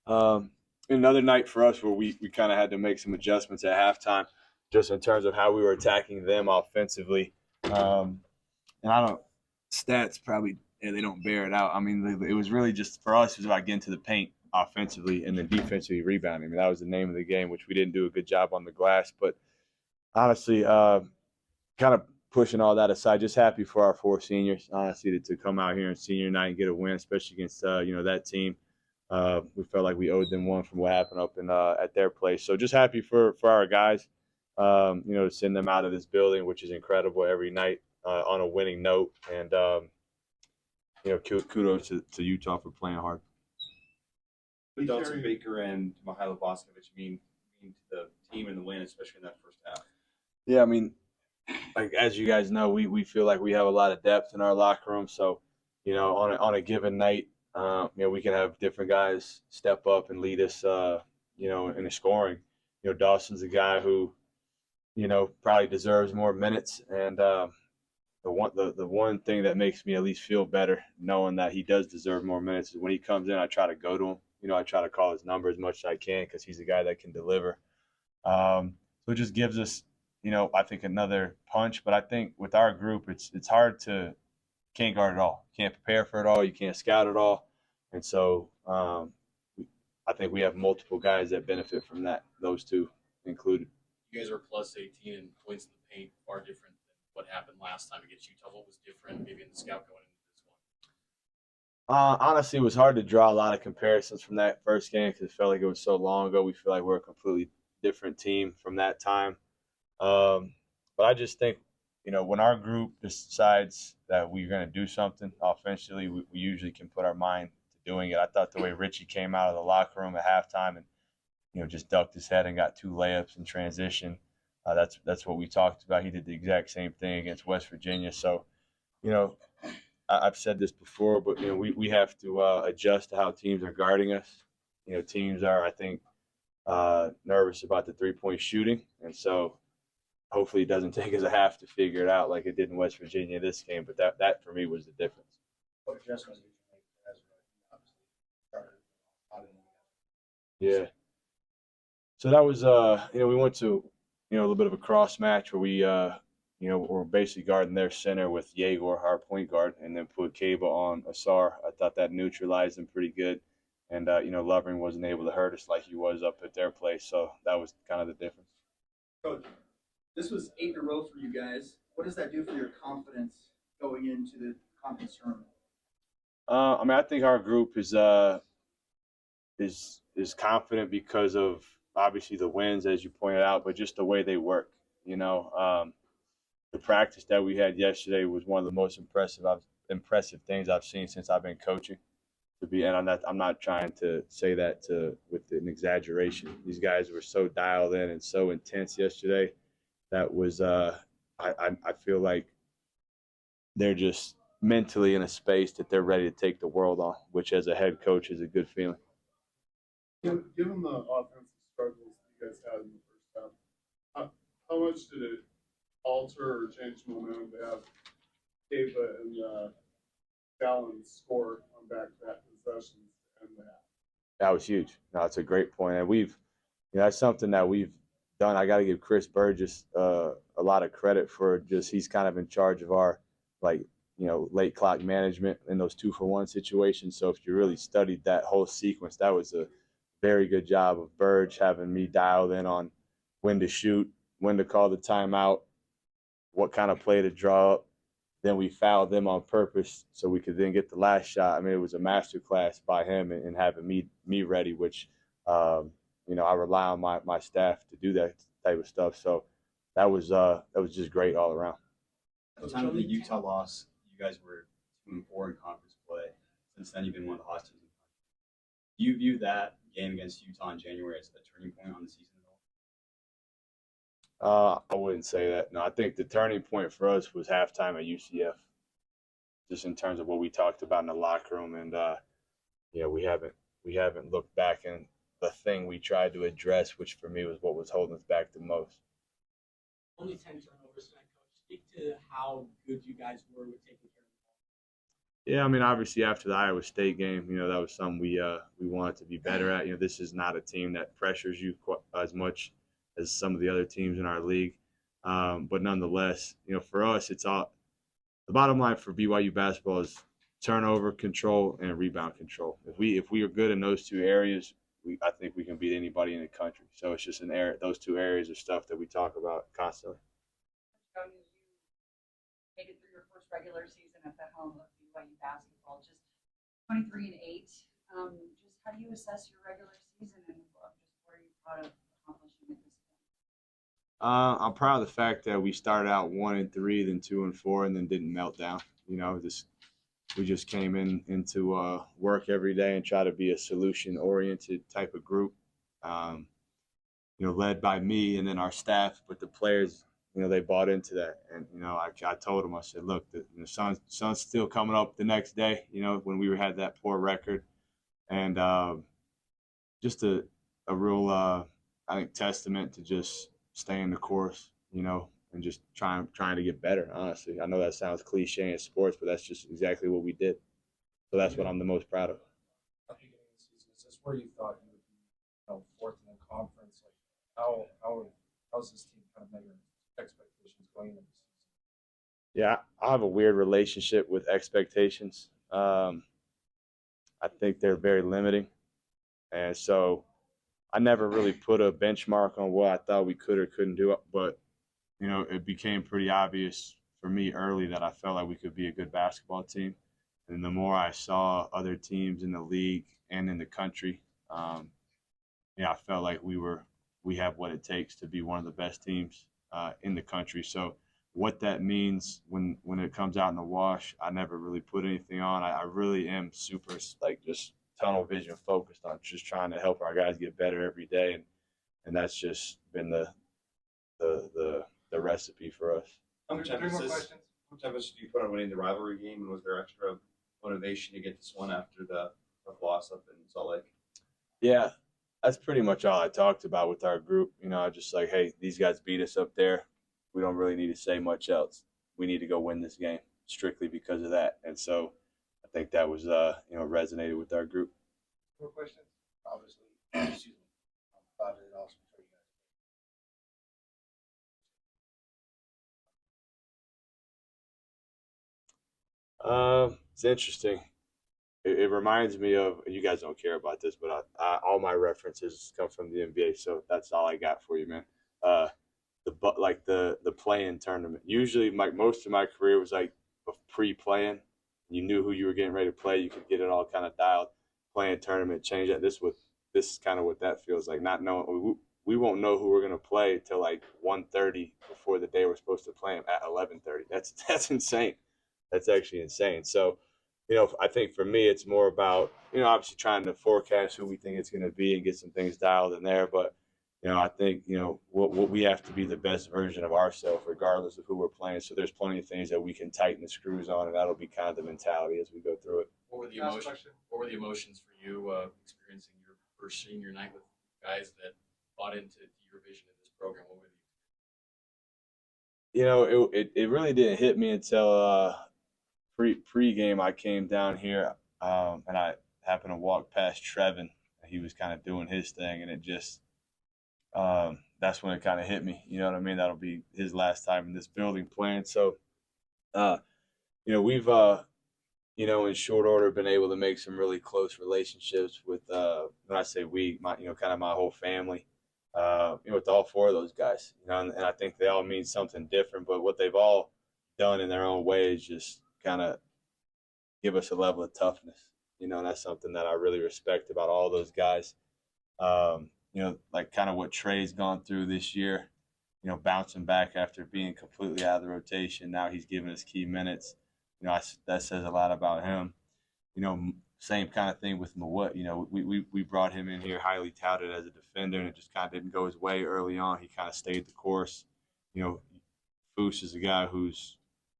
Um, Another night for us where we kind of had to make some adjustments at halftime, just in terms of how we were attacking them offensively. And I don't stats probably they don't bear it out. I mean, it was really just for us. It was about getting to the paint offensively and then defensively rebounding. I mean, that was the name of the game, which we didn't do a good job on the glass. But honestly, kind of pushing all that aside, just happy for our four seniors. Honestly, to come out here on senior night and get a win, especially against that team. We felt like we owed them one from what happened up in at their place. So just happy for our guys. To send them out of this building, which is incredible every night on a winning note. And kudos to Utah for playing hard. What did Dawson Baker and Mihailo Boskovich mean to the team and the win, especially in that first half? Yeah, I mean, like as you guys know, we feel like we have a lot of depth in our locker room. So, on a given night, we can have different guys step up and lead us, in the scoring. Dawson's a guy who, probably deserves more minutes. And the one thing that makes me at least feel better knowing that he does deserve more minutes is when he comes in, I try to go to him. I try to call his number as much as I can because he's a guy that can deliver. So it just gives us, I think another punch. But I think with our group, it's hard to can't guard it all. You can't prepare for it all. You can't scout it all. And so I think we have multiple guys that benefit from that. Those two included. You guys are plus 18 in points in the paint, far different than what happened last time against Utah. What was different, maybe in the scout going into this one? Honestly, it was hard to draw a lot of comparisons from that first game because it felt like it was so long ago. We feel like we're a completely different team from that time. But I just think, when our group decides that we're going to do something offensively, we usually can put our mind to doing it. I thought the way Richie came out of the locker room at halftime and, just ducked his head and got two layups in transition. That's what we talked about. He did the exact same thing against West Virginia. So, you know, I've said this before, but we have to adjust to how teams are guarding us. Teams are, I think, nervous about the 3-point shooting, and so hopefully it doesn't take us a half to figure it out like it did in West Virginia this game. But that for me was the difference. What adjustments did you make as obviously started out in Yeah. So that was we went to a little bit of a cross match where we we're basically guarding their center with Yegor, our point guard, and then put Cable on Asar. I thought that neutralized them pretty good. And, Lovering wasn't able to hurt us like he was up at their place. So that was kind of the difference. Coach, this was 8 in a row for you guys. What does that do for your confidence going into the conference tournament? I think our group is confident because of obviously the wins, as you pointed out, but just the way they work. The practice that we had yesterday was one of the most impressive things I've seen since I've been coaching. And I'm not trying to say that with an exaggeration. These guys were so dialed in and so intense yesterday. That was I feel like they're just mentally in a space that they're ready to take the world on, which as a head coach is a good feeling. Given the offensive struggles you guys had in the first half, how much did it alter or change momentum to have Ava and Dallin score on back-to-back possessions and that? That was huge. No, it's a great point, and that's something that we've done. I got to give Chris Burgess a lot of credit for just he's kind of in charge of our late clock management in those 2-for-1 situations. So if you really studied that whole sequence, that was a very good job of Burge having me dialed in on when to shoot, when to call the timeout, what kind of play to draw up. Then we fouled them on purpose so we could then get the last shot. I mean, it was a master class by him and having me ready, which, I rely on my staff to do that type of stuff. So that was just great all around. At the time of the Utah loss, you guys were 2-4 in conference play. Since then, you've been one of the hottest teams. Do you view that game against Utah in January as a turning point on the season at all? I wouldn't say that. No, I think the turning point for us was halftime at UCF, just in terms of what we talked about in the locker room. And, we haven't looked back, and the thing we tried to address, which for me was what was holding us back the most. Only 10 turnovers tonight, Coach. Speak to how good you guys were with taking care of the ball. Yeah, I mean, obviously after the Iowa State game, that was something we wanted to be better at. This is not a team that pressures you as much as some of the other teams in our league. But nonetheless, for us, it's all the bottom line for BYU basketball is turnover control and rebound control. If we are good in those two areas, I think we can beat anybody in the country. So it's just an area; those two areas of stuff that we talk about constantly. You made it through your first regular season at the helm of BYU basketball, just 23-8. Just how do you assess your regular season, and just what are you proud of accomplishing at this point? I'm proud of the fact that we started out 1-3, then 2-4, and then didn't melt down. We just came into work every day and try to be a solution-oriented type of group. Led by me and then our staff, but the players, they bought into that. And I told them, I said, look, the sun's still coming up the next day. When we had that poor record, and just a real, I think, testament to just staying the course, and just trying to get better. Honestly, I know that sounds cliche in sports, but that's just exactly what we did. So that's what I'm the most proud of. At the beginning of the season, is this where you thought you would be, fourth in the conference? Like, how's this team kind of measuring expectations going into the season? Yeah, I have a weird relationship with expectations. I think they're very limiting, and so I never really put a benchmark on what I thought we could or couldn't do. But it became pretty obvious for me early that I felt like we could be a good basketball team. And the more I saw other teams in the league and in the country, I felt like we have what it takes to be one of the best teams in the country. So what that means when it comes out in the wash, I never really put anything on. I really am super just tunnel vision focused on just trying to help our guys get better every day, and that's just been the recipe for us. How much emphasis do you put on winning the rivalry game, and was there extra motivation to get this one after the loss up in Salt Lake? Yeah, that's pretty much all I talked about with our group. Just like, hey, these guys beat us up there. We don't really need to say much else. We need to go win this game strictly because of that. And so I think that was, resonated with our group. More questions? Obviously, excuse me. I'm glad it also for you guys. It's interesting. It reminds me of, you guys don't care about this, but all my references come from the NBA, so that's all I got for you, man. The play-in tournament. Usually, most of my career was like pre-playing. You knew who you were getting ready to play. You could get it all kind of dialed. Play-in tournament, change that. This is kind of what that feels like. Not knowing we won't know who we're gonna play till like 1:30 before the day we're supposed to play them at 11:30. That's insane. That's actually insane. So, I think for me, it's more about, obviously trying to forecast who we think it's going to be and get some things dialed in there. But, I think, what we have to be the best version of ourselves, regardless of who we're playing. So there's plenty of things that we can tighten the screws on, and that'll be kind of the mentality as we go through it. What were the emotions? What were the emotions for you experiencing your first senior night with guys that bought into your vision of this program? What were It really didn't hit me until pre-game. I came down here and I happened to walk past Trevin. He was kind of doing his thing, and it just that's when it kind of hit me. You know what I mean? That'll be his last time in this building playing. So, we've in short order been able to make some really close relationships with when I say we, kind of my whole family. With all four of those guys, and I think they all mean something different, but what they've all done in their own way is just kind of give us a level of toughness, and that's something that I really respect about all those guys. Like kind of what Trey's gone through this year, bouncing back after being completely out of the rotation. Now he's giving us key minutes. That says a lot about him. Same kind of thing with Mawut. We brought him in here highly touted as a defender, and it just kind of didn't go his way early on. He kind of stayed the course. Foose is a guy who's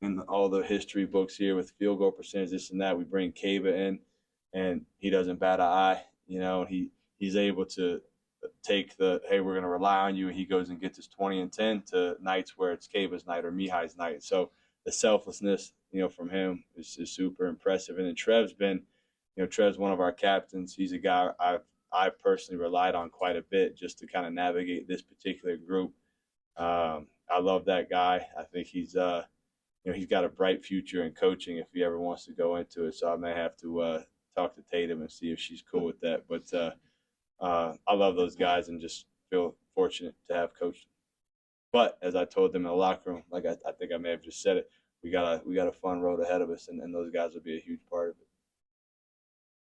in all the history books here with field goal percentage, this and that. We bring Kaba in, and he doesn't bat an eye. He's able to take hey, we're going to rely on you, and he goes and gets his 20 and 10 to nights where it's Kaba's night or Mihai's night. So the selflessness from him is super impressive. And then Trev's one of our captains. He's a guy I personally relied on quite a bit just to kind of navigate this particular group. I love that guy. I think he's got a bright future in coaching if he ever wants to go into it. So I may have to talk to Tatum and see if she's cool with that. But I love those guys and just feel fortunate to have coached them. But as I told them in the locker room, like I think I may have just said it, we got a fun road ahead of us, and those guys will be a huge part of it.